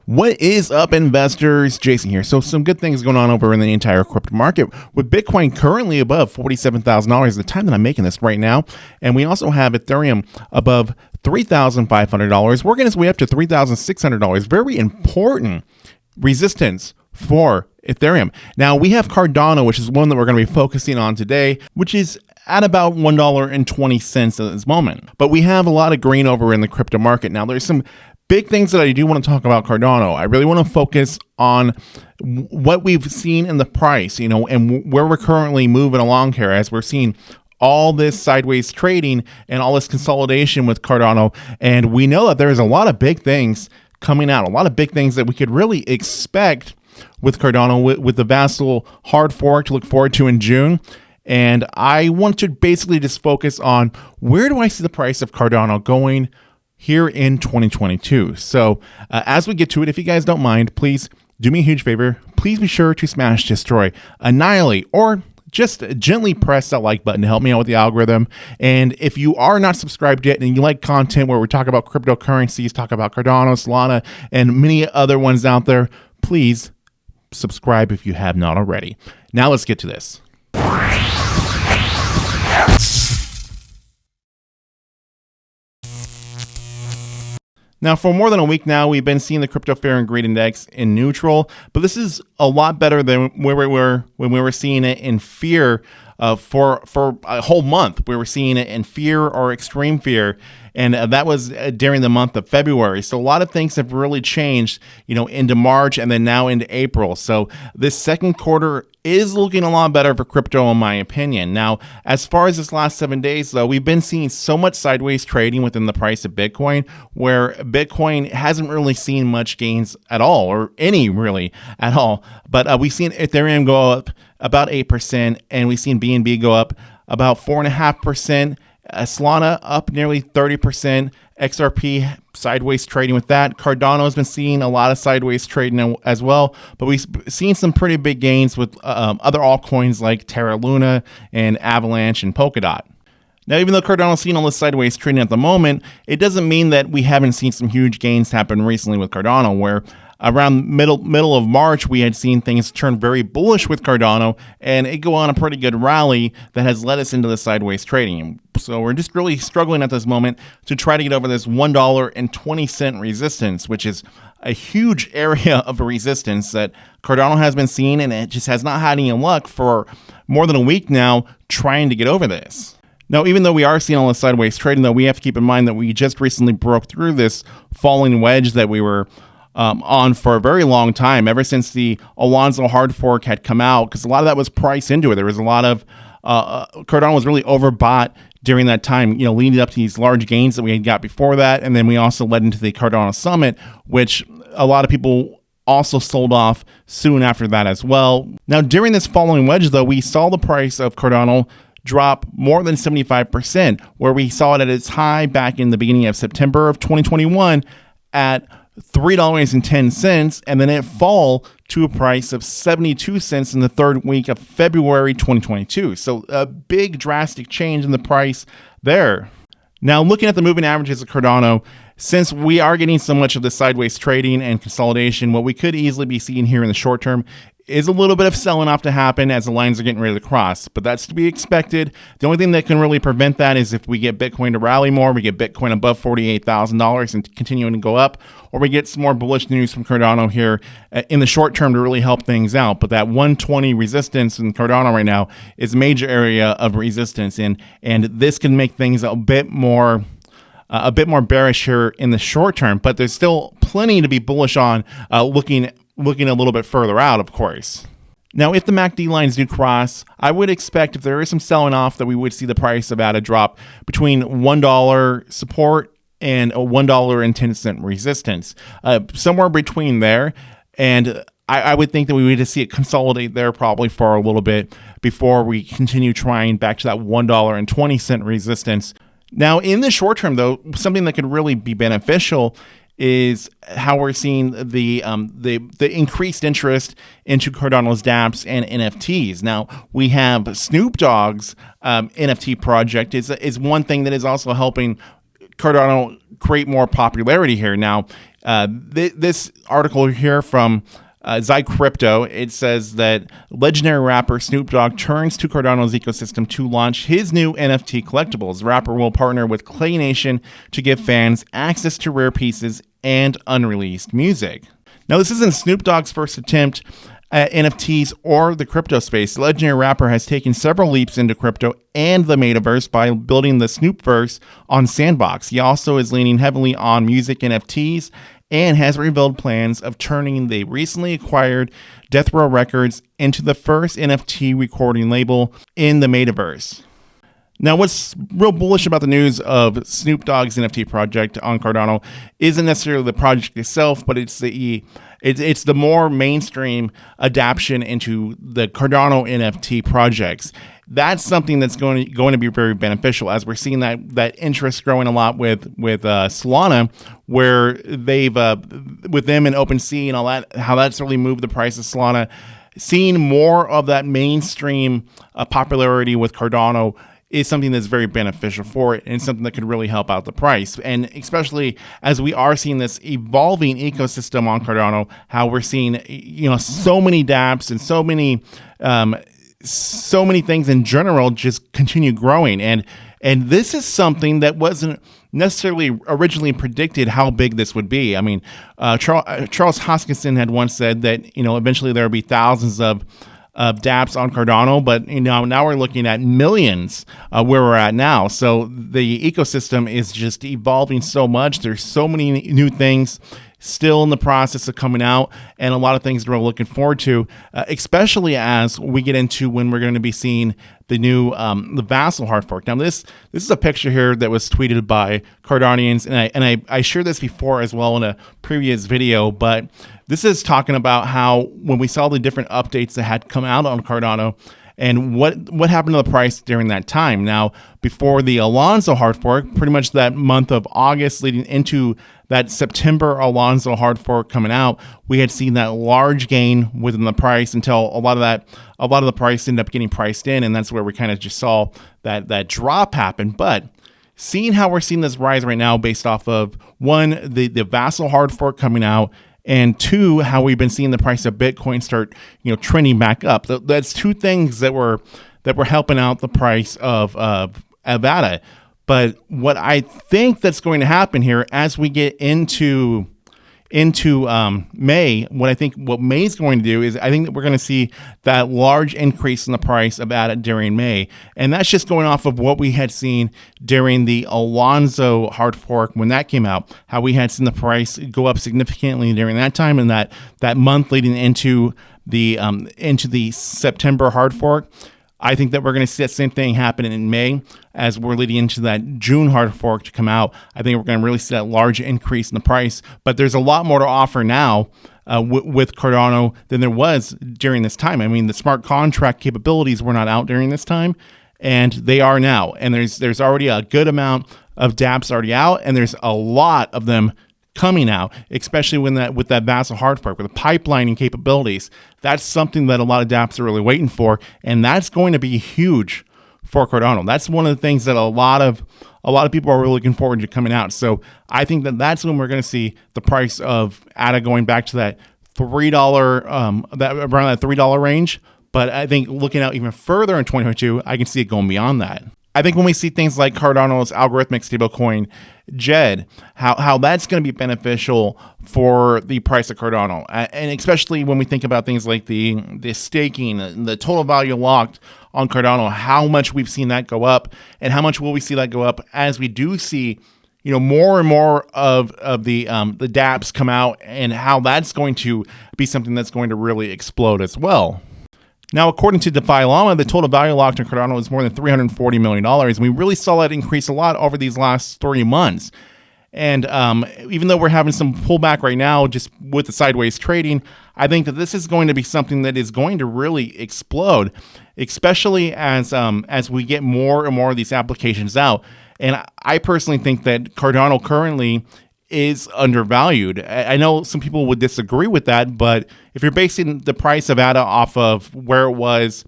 What is up, investors? Jason here. So some good things going on over in the entire crypto market, with Bitcoin currently above $47,000 at the time that I'm making this right now. And we also have Ethereum above $3,500, working its way up to $3,600. Very important resistance for Ethereum. Now we have Cardano, which is one that we're going to be focusing on today, which is at about $1.20 at this moment. But we have a lot of green over in the crypto market. Now there's some big things that I do want to talk about Cardano. I really want to focus on what we've seen in the price, and where we're currently moving along here as we're seeing all this sideways trading and all this consolidation with Cardano. And we know that there's a lot of big things coming out, a lot of big things that we could really expect with Cardano, with the Vassal hard fork to look forward to in June. And I want to basically just focus on where do I see the price of Cardano going here in 2022. So as we get to it, if you guys don't mind, please do me a huge favor. Please be sure to smash, destroy, annihilate, or just gently press that like button to help me out with the algorithm. And if you are not subscribed yet and you like content where we talk about cryptocurrencies, talk about Cardano, Solana, and many other ones out there, please subscribe if you have not already. Now let's get to this. Now, for more than a week now, we've been seeing the crypto fear and greed index in neutral, but this is a lot better than where we were when we were seeing it in fear for a whole month. We were seeing it in fear or extreme fear, and that was during the month of February. So a lot of things have really changed, into March and then now into April. So this second quarter is looking a lot better for crypto, in my opinion. Now, as far as this last 7 days, though, we've been seeing so much sideways trading within the price of Bitcoin, where Bitcoin hasn't really seen much gains at all, or any really at all. But we've seen Ethereum go up about 8%, and we've seen BNB go up about 4.5%. Solana up nearly 30%. XRP sideways trading with that. Cardano has been seeing a lot of sideways trading as well, but we've seen some pretty big gains with other altcoins like Terra Luna and Avalanche and Polkadot. Now, even though Cardano's seen all this sideways trading at the moment, it doesn't mean that we haven't seen some huge gains happen recently with Cardano, where around middle of March, we had seen things turn very bullish with Cardano, and it go on a pretty good rally that has led us into the sideways trading. So we're just really struggling at this moment to try to get over this $1.20 resistance, which is a huge area of resistance that Cardano has been seeing, and it just has not had any luck for more than a week now trying to get over this. Now, even though we are seeing all this sideways trading, though, we have to keep in mind that we just recently broke through this falling wedge that we were on for a very long time, ever since the Alonzo hard fork had come out, because a lot of that was priced into it. There was a lot of Cardano was really overbought during that time, leading up to these large gains that we had got before that. And then we also led into the Cardano Summit, which a lot of people also sold off soon after that as well. Now, during this falling wedge, though, we saw the price of Cardano drop more than 75%, where we saw it at its high back in the beginning of September of 2021 at $3.10, and then it fall to a price of 72 cents in the third week of February 2022. So a big drastic change in the price there. Now, looking at the moving averages of Cardano, since we are getting so much of the sideways trading and consolidation, what we could easily be seeing here in the short term is a little bit of selling off to happen as the lines are getting ready to cross, but that's to be expected. The only thing that can really prevent that is if we get Bitcoin to rally more, we get Bitcoin above $48,000 and continuing to go up, or we get some more bullish news from Cardano here in the short term to really help things out. But that 120 resistance in Cardano right now is a major area of resistance, and this can make things a bit more bearish here in the short term, but there's still plenty to be bullish on looking a little bit further out, of course. Now, if the MACD lines do cross, I would expect if there is some selling off that we would see the price about a drop between $1 support and a $1.10 resistance, somewhere between there. And I would think that we would just see it consolidate there probably for a little bit before we continue trying back to that $1.20 resistance. Now, in the short term, though, something that could really be beneficial is how we're seeing the increased interest into Cardano's dApps and NFTs. Now, we have Snoop Dogg's NFT project is one thing that is also helping Cardano create more popularity here. Now, This article here from Crypto, it says that legendary rapper Snoop Dogg turns to Cardano's ecosystem to launch his new NFT collectibles. The rapper will partner with Clay Nation to give fans access to rare pieces and unreleased music. Now, this isn't Snoop Dogg's first attempt at NFTs or the crypto space. The legendary rapper has taken several leaps into crypto and the metaverse by building the Snoopverse on Sandbox. He also is leaning heavily on music NFTs and has revealed plans of turning the recently acquired Death Row Records into the first NFT recording label in the metaverse. Now, what's real bullish about the news of Snoop Dogg's NFT project on Cardano isn't necessarily the project itself, but it's the more mainstream adaptation into the Cardano NFT projects. That's something that's going to be very beneficial, as we're seeing that interest growing a lot with Solana, where they've with them and OpenSea and all that, how that's really moved the price of Solana. Seeing more of that mainstream popularity with Cardano is something that's very beneficial for it, and something that could really help out the price. And especially as we are seeing this evolving ecosystem on Cardano, how we're seeing so many dApps and so many things in general just continue growing. And this is something that wasn't necessarily originally predicted how big this would be. I mean, Charles Hoskinson had once said that eventually there would be thousands of dApps on Cardano, but now we're looking at millions where we're at now. So the ecosystem is just evolving so much. There's so many new things still in the process of coming out, and a lot of things that we're looking forward to, especially as we get into when we're going to be seeing the new the Vassal hard fork. Now this is a picture here that was tweeted by Cardanians, and I shared this before as well in a previous video, but this is talking about how when we saw the different updates that had come out on Cardano, and what happened to the price during that time. Now, before the Alonzo hard fork, pretty much that month of August leading into that September Alonzo hard fork coming out, we had seen that large gain within the price until a lot of the price ended up getting priced in, and that's where we kind of just saw that drop happen. But seeing how we're seeing this rise right now based off of, one, the Vassal hard fork coming out, and two, how we've been seeing the price of Bitcoin start, trending back up. That's two things that were helping out the price of ADA. But what I think that's going to happen here as we get into May, what May is going to do is I think that we're going to see that large increase in the price of ADA during May. And that's just going off of what we had seen during the Alonzo hard fork when that came out, how we had seen the price go up significantly during that time, and that month leading into the September hard fork. I think that we're going to see that same thing happen in May as we're leading into that June hard fork to come out. I think we're going to really see that large increase in the price. But there's a lot more to offer now with Cardano than there was during this time. I mean, the smart contract capabilities were not out during this time, and they are now. And there's already a good amount of dApps already out, and there's a lot of them coming out, especially with that Vassal hard fork, with the pipelining capabilities. That's something that a lot of dApps are really waiting for, and that's going to be huge for Cardano. That's one of the things that a lot of people are really looking forward to coming out. So I think that's when we're going to see the price of ADA going back to that $3 around that $3 range. But I think looking out even further in 2022, I can see it going beyond that. I think when we see things like Cardano's algorithmic stablecoin, JED, how that's going to be beneficial for the price of Cardano. And especially when we think about things like the staking, the total value locked on Cardano, how much we've seen that go up, and how much will we see that go up as we do see more and more of the dApps come out, and how that's going to be something that's going to really explode as well. Now, according to DeFi Llama, the total value locked in Cardano is more than $340 million. And we really saw that increase a lot over these last 3 months. And even though we're having some pullback right now just with the sideways trading, I think that this is going to be something that is going to really explode, especially as we get more and more of these applications out. And I personally think that Cardano currently is undervalued. I know some people would disagree with that, but if you're basing the price of ADA off of where it was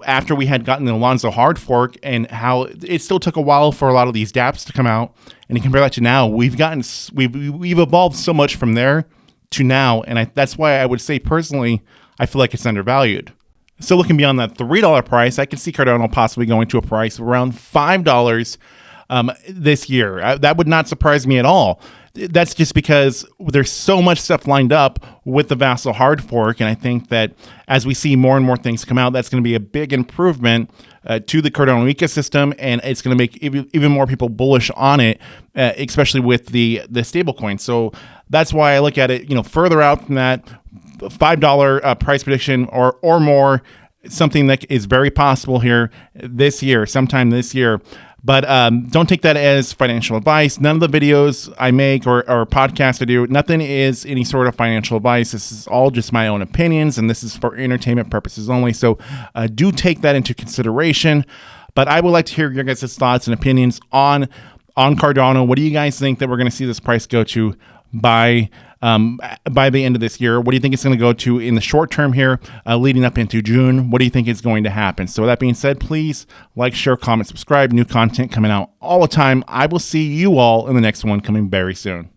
after we had gotten the Alonzo hard fork, and how it still took a while for a lot of these dApps to come out And you compare that to now, we've evolved so much from there to now. And that's why I would say personally, I feel like it's undervalued. So looking beyond that $3 price, I can see Cardano possibly going to a price of around $5 this year. That would not surprise me at all. That's just because there's so much stuff lined up with the Vassal hard fork. And I think that as we see more and more things come out, that's going to be a big improvement to the Cardano ecosystem. And it's going to make even more people bullish on it, especially with the stablecoin. So that's why I look at it, further out from that $5 price prediction or more, something that is very possible here sometime this year. But don't take that as financial advice. None of the videos I make or podcasts I do, nothing is any sort of financial advice. This is all just my own opinions, and this is for entertainment purposes only. So do take that into consideration. But I would like to hear your guys' thoughts and opinions on Cardano. What do you guys think that we're going to see this price go to by the end of this year? What do you think it's going to go to in the short term here, leading up into June? What do you think is going to happen? So with that being said, please like, share, comment, subscribe. New content coming out all the time. I will see you all in the next one coming very soon.